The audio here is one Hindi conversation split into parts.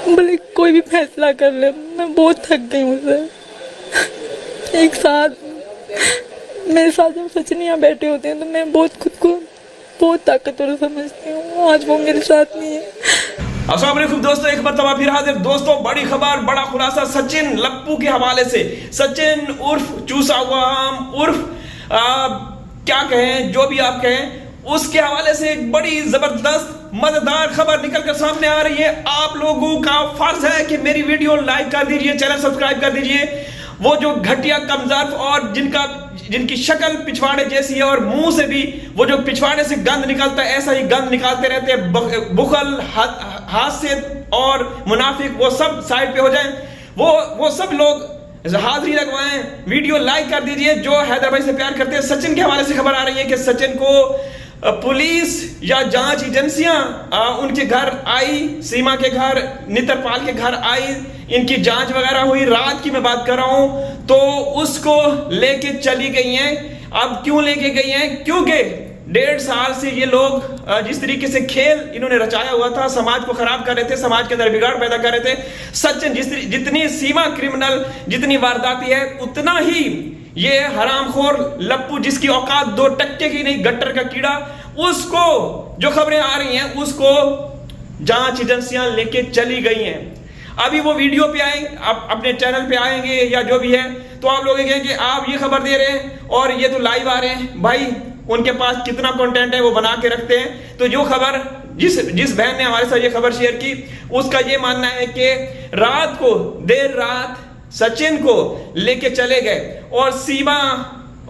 भले कोई भी फैसला कर ले, मैं बहुत थक गई हूँ सर। एक साथ मेरे साथ जब सचिन बैठे होते हैं तो मैं बहुत खुद को बहुत ताकतवर समझती हूँ। आज वो मेरे साथ नहीं है। अस्सलाम वालेकुम दोस्तों, एक मरतबा फिर हाजिर दोस्तों, बड़ी खबर, बड़ा खुलासा सचिन लप्पू के हवाले से। सचिन उर्फ चूसा हुआ आम उर्फ क्या कहें, जो भी आप कहें, उसके हवाले से एक बड़ी जबरदस्त मजेदार खबर निकलकर सामने आ रही है। आप लोगों का फर्ज है कि मेरी वीडियो लाइक कर दीजिए, चैनल सब्सक्राइब कर दीजिए। वो जो घटिया कमजोर और जिनकी शक्ल पिछवाड़े जैसी है और मुंह से भी वो जो पिछवाड़े से गंद निकलता है, ऐसा ही गंद निकालते रहते हैं, बुखल, हासिद और मुनाफिक, वो सब साइड पे हो जाए। वो सब लोग हाजिरी लगवाएं, वीडियो लाइक कर दीजिए। जो हैदर भाई से प्यार करते हैं, सचिन के हवाले से खबर आ रही है कि सचिन को पुलिस या जांच एजेंसियां उनके घर आई, सीमा के घर, नितरपाल के घर आई, इनकी जांच वगैरह हुई। रात की मैं बात कर रहा हूं, तो उसको लेके चली गई हैं। अब क्यों लेके गई हैं? क्योंकि 1.5 साल से ये लोग जिस तरीके से खेल इन्होंने रचाया हुआ था, समाज को खराब कर रहे थे, समाज के अंदर बिगाड़ पैदा कर रहे थे। सचिन जितनी सीमा क्रिमिनल, जितनी वारदाती है, उतना ही ये हरामखोर लप्पू, जिसकी औकात 2 टक्के की नहीं, गट्टर का कीड़ा, उसको जो खबरें आ रही हैं उसको जांच एजेंसियां लेके चली गई हैं। अभी वो वीडियो पे आए, आप अपने चैनल पे आएंगे या जो भी है, तो आप लोग कहेंगे आप ये खबर दे रहे हैं और ये तो लाइव आ रहे हैं। भाई, उनके पास कितना कंटेंट है वो बना के रखते हैं। तो जो खबर जिस बहन ने हमारे साथ ये खबर शेयर की, उसका ये मानना है कि रात को, देर रात सचिन को लेके चले गए और सीमा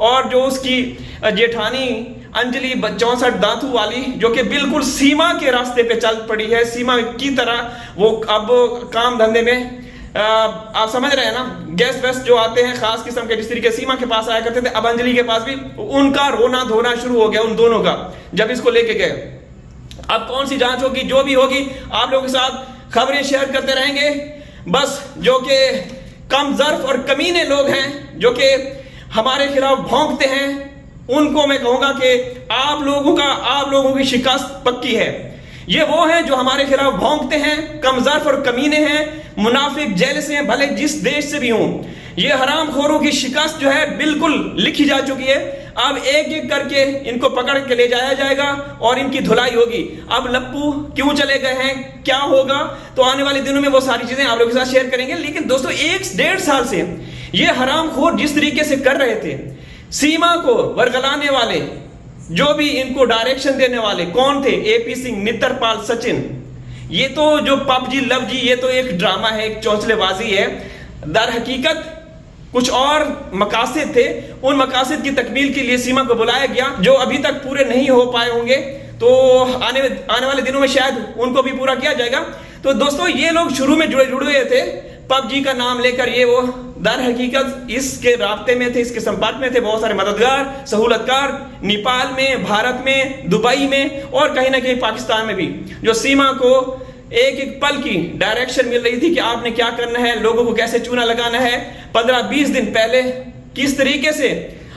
और जो उसकी जेठानी अंजलि 64 दांतू वाली, जो कि बिल्कुल सीमा के रास्ते पे चल पड़ी है, सीमा की तरह वो अब काम धंधे में, आप समझ रहे हैं ना, गेस्ट वेस्ट जो आते हैं खास किस्म के, जिस तरीके सीमा के पास आया करते थे, अब अंजलि के पास भी उनका रोना धोना शुरू हो गया उन दोनों का, जब इसको लेके गए। अब कौन सी जांच होगी, जो भी होगी, आप लोगों के साथ खबरें शेयर करते रहेंगे। बस जो कि कम ज़र्फ और कमीने लोग हैं, जो कि हमारे खिलाफ भौंकते हैं, उनको मैं कहूंगा कि आप लोगों की शिकस्त पक्की है। ये वो हैं जो हमारे खिलाफ भौंकते हैं, कमजोर और कमीने हैं, मुनाफिक, जेलस हैं, भले जिस देश से भी हों। ये हरामखोरों की शिकस्त जो है बिल्कुल लिखी जा चुकी है। अब एक एक करके इनको पकड़ के ले जाया जाएगा और इनकी धुलाई होगी। अब लप्पू क्यों चले गए हैं, क्या होगा, तो आने वाले दिनों में वो सारी चीजें आप लोगों के साथ शेयर करेंगे। लेकिन दोस्तों, 1.5 साल से ये हरामखोर जिस तरीके से कर रहे थे, सीमा को वरगलाने वाले, जो भी इनको डायरेक्शन देने वाले कौन थे? एपी सिंह, नितरपाल, सचिन। ये तो जो पबजी लव जी, ये तो एक ड्रामा है, एक चौंचलेबाजी है। दर हकीकत कुछ और मकासद थे। उन मकासद की तकमील के लिए सीमा को बुलाया गया, जो अभी तक पूरे नहीं हो पाए होंगे। तो आने वाले दिनों में शायद उनको भी पूरा किया जाएगा। तो दोस्तों, ये लोग शुरू में जुड़े हुए थे पबजी का नाम लेकर। ये वो दर हकीकत इसके राब्ते में थे, इसके संपर्क में थे बहुत सारे मददगार, सहूलतकार, नेपाल में, भारत में, दुबई में और कहीं ना कहीं पाकिस्तान में भी, जो सीमा को एक एक पल की डायरेक्शन मिल रही थी कि आपने क्या करना है, लोगों को कैसे चूना लगाना है। 15-20 दिन पहले किस तरीके से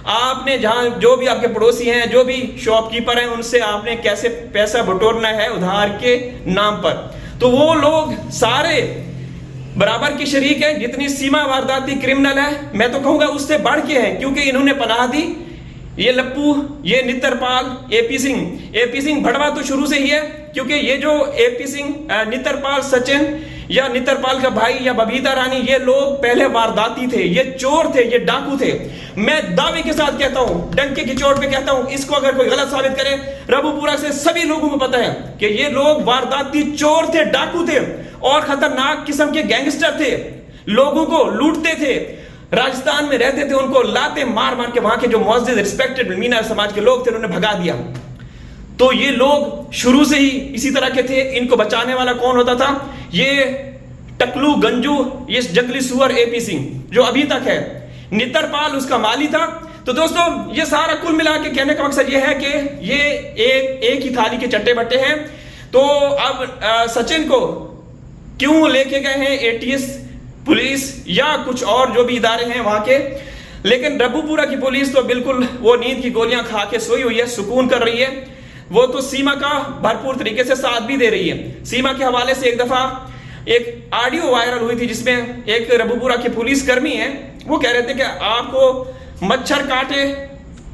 आपने, जहां जो भी आपके पड़ोसी हैं, जो भी शॉपकीपर हैं, उनसे आपने कैसे पैसा बटोरना है उधार के नाम पर। तो वो लोग सारे बराबर की शरीक है। जितनी सीमा वारदाती क्रिमिनल है, मैं तो कहूंगा उससे बढ़ के है, क्योंकि इन्होंने पनाह दी। ये लप्पू, ये नितरपाल, एपी सिंह भड़वा तो शुरू से ही है, क्योंकि ये जो एपी सिंह, नितरपाल, सचिन या नितरपाल का भाई या बबीता रानी, ये लोग पहले वारदाती थे, ये चोर थे, ये डाकू थे। मैं दावे के साथ कहता हूं, डंके की चोट पे कहता हूं, इसको अगर कोई गलत साबित करे, रबूपुरा से सभी लोगों को पता है कि ये लोग वारदाती चोर थे, डाकू थे और खतरनाक किस्म के गैंगस्टर थे। लोगों को लूटते थे, राजस्थान में रहते थे, उनको लाते मार मार के वहां के जो मुअज़्ज़िज़ रिस्पेक्टेड मीना समाज के लोग थे, उन्होंने भगा दिया। तो ये लोग शुरू से ही इसी तरह के थे। इनको बचाने वाला कौन होता था? ये टकलू गंजू, ये जंगली सुअर एपी सिंह, जो अभी तक है। नितरपाल उसका माली था। तो दोस्तों, ये सारा कुल मिला के कहने का मकसद ये है कि ये एक ही थाली के चट्टे बट्टे हैं। तो अब सचिन को क्यों लेके गए हैं एटीएस, पुलिस या कुछ और जो भी इदारे हैं वहां के, लेकिन रबूपुरा की पुलिस तो बिल्कुल वो नींद की गोलियां खा के सोई हुई है, सुकून कर रही है। वो तो सीमा का भरपूर तरीके से साथ भी दे रही है। सीमा के हवाले से एक दफा एक ऑडियो वायरल हुई थी जिसमें एक रबूपुरा के पुलिस कर्मी हैं, वो कह रहे थे कि आपको मच्छर काटे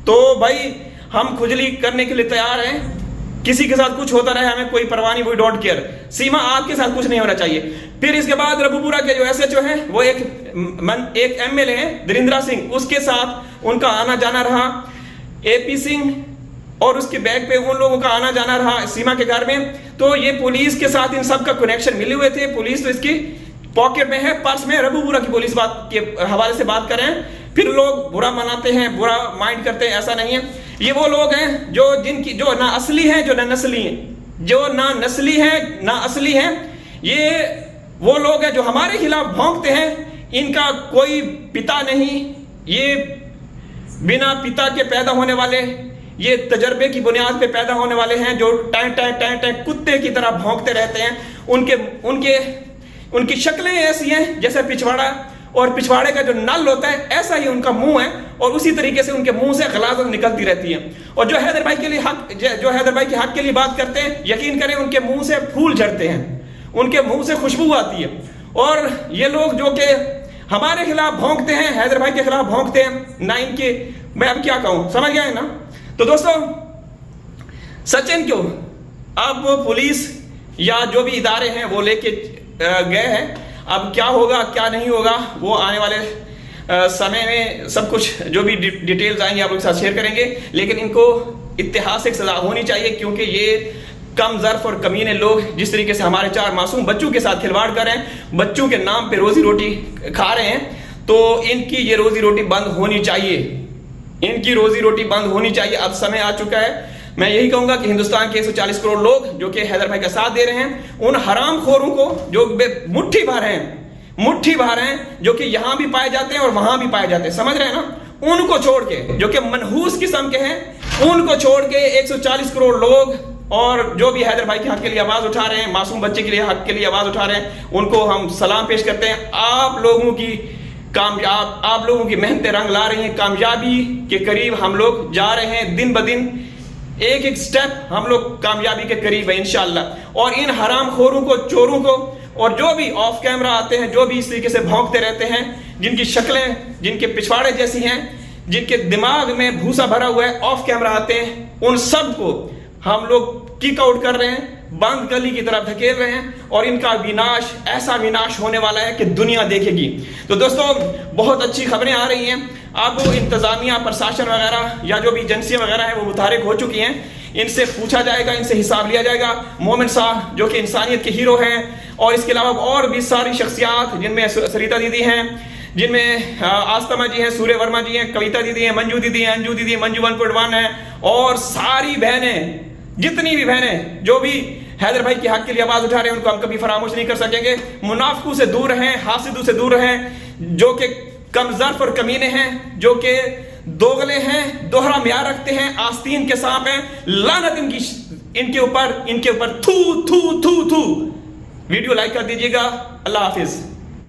तो भाई हम खुजली करने के लिए तैयार हैं, किसी के साथ कुछ होता रहे हमें कोई परवाह नहीं, वी डोंट केयर, सीमा आपके साथ कुछ नहीं होना चाहिए। फिर इसके बाद रबूपुरा के जो एसएचओ हैं वो एक एमएलए हैं धीरेन्द्र सिंह, उसके साथ उनका आना जाना रहा, एपी सिंह और उसके बैग पे उन लोगों का आना जाना रहा सीमा के घर में। तो ये पुलिस के साथ इन सब का कनेक्शन मिले हुए थे, पुलिस तो इसकी पॉकेट में है, पर्स में। रबूपुरा की पुलिस बात के हवाले से बात करें, फिर लोग बुरा मनाते हैं, बुरा माइंड करते हैं, ऐसा नहीं है। ये वो लोग हैं जो जिनकी जो ना असली हैं जो ना नस्ली हैं, जो ना नस्ली हैं ना असली हैं। ये वो लोग हैं जो हमारे खिलाफ भौंकते हैं, इनका कोई पिता नहीं, ये बिना पिता के पैदा होने वाले, ये तजर्बे की बुनियाद पे पैदा होने वाले हैं, जो टाइम टाइम टाइम कुत्ते की तरह भौंकते रहते हैं। उनकी शक्लें ऐसी हैं जैसे पिछवाड़ा, और पिछवाड़े का जो नल होता है ऐसा ही उनका मुंह है, और उसी तरीके से उनके मुंह से गलाज़त निकलती रहती है। और जो हैदर भाई के लिए जो हैदर भाई के हक के लिए बात करते हैं, यकीन करें उनके मुंह से फूल झड़ते हैं, उनके मुंह से खुशबू आती है। और ये लोग जो कि हमारे खिलाफ भौंकते हैं, हैदर भाई के खिलाफ भौंकते हैं, ना इनके, मैं अब क्या कहूं, समझ गए ना। तो दोस्तों, सचिन क्यों अब पुलिस या जो भी इदारे हैं वो लेके गए हैं, अब क्या होगा क्या नहीं होगा वो आने वाले समय में सब कुछ जो भी डिटेल्स आएंगे आप लोग के साथ शेयर करेंगे। लेकिन इनको ऐतिहासिक सजा होनी चाहिए, क्योंकि ये कम ज़र्फ और कमीने लोग जिस तरीके से हमारे 4 मासूम बच्चों के साथ खिलवाड़ कर रहे हैं, बच्चों के नाम पे रोजी रोटी खा रहे हैं, तो इनकी ये रोजी रोटी बंद होनी चाहिए, इनकी रोजी रोटी बंद होनी चाहिए। अब समय आ चुका है। मैं यही कहूंगा कि हिंदुस्तान के 140 करोड़ लोग जो कि हैदर भाई का साथ दे रहे हैं, उन हरामखोरों को जो मुट्ठी भर हैं, जो कि यहां भी पाए जाते हैं और वहां भी पाए जाते हैं, समझ रहे हैं ना, उनको छोड़ के, जो कि मनहूस किस्म के हैं, उनको छोड़ के 140 करोड़ लोग और जो भी हैदर भाई के हक के लिए आवाज उठा रहे हैं, मासूम बच्चे के लिए हक के लिए आवाज उठा रहे हैं, उनको हम सलाम पेश करते हैं। आप लोगों की मेहनतें रंग ला रही हैं, कामयाबी के करीब हम लोग जा रहे हैं, दिन ब दिन एक एक स्टेप हम लोग कामयाबी के करीब है इंशाल्लाह। और इन हरामखोरों को, चोरों को, और जो भी ऑफ कैमरा आते हैं, जो भी इस तरीके से भौंकते रहते हैं, जिनकी शक्लें, जिनके पिछवाड़े जैसी हैं, जिनके दिमाग में भूसा भरा हुआ है, ऑफ कैमरा आते हैं, उन सब को हम लोग किक आउट कर रहे हैं, बंद गली की तरफ धकेल रहे हैं, और इनका विनाश, ऐसा विनाश होने वाला है कि दुनिया देखेगी। तो दोस्तों, बहुत अच्छी खबरें आ रही हैं। अब इंतजामिया, प्रशासन वगैरह या जो भी एजेंसियां वगैरह हैं वो मुतारिक हो चुकी हैं, इनसे पूछा जाएगा, इनसे हिसाब लिया जाएगा। मोमिन साहब जो कि इंसानियत के हीरो हैं, और इसके अलावा और भी सारी शख्सियात, जिनमें सरिता दीदी हैं, जिनमें आस्तमा जी हैं, सूर्य वर्मा जी हैं, कविता दीदी हैं, मंजू दीदी हैं, अंजू दीदी हैं, मंजू 1.1 है, और सारी बहनें, जितनी भी बहनें जो भी हैदर भाई के हक के लिए आवाज उठा रहे हैं, उनको हम कभी फरामोश नहीं कर सकेंगे। मुनाफिकों से दूर रहें, हासिदों से दूर रहें, जो कि कमजर्फ और कमीने हैं, जो कि दोगले हैं, दोहरा म्यार रखते हैं, आस्तीन के सांप हैं, लानत इनके ऊपर थू थू थू थू। वीडियो लाइक कर दीजिएगा। अल्लाह हाफिज।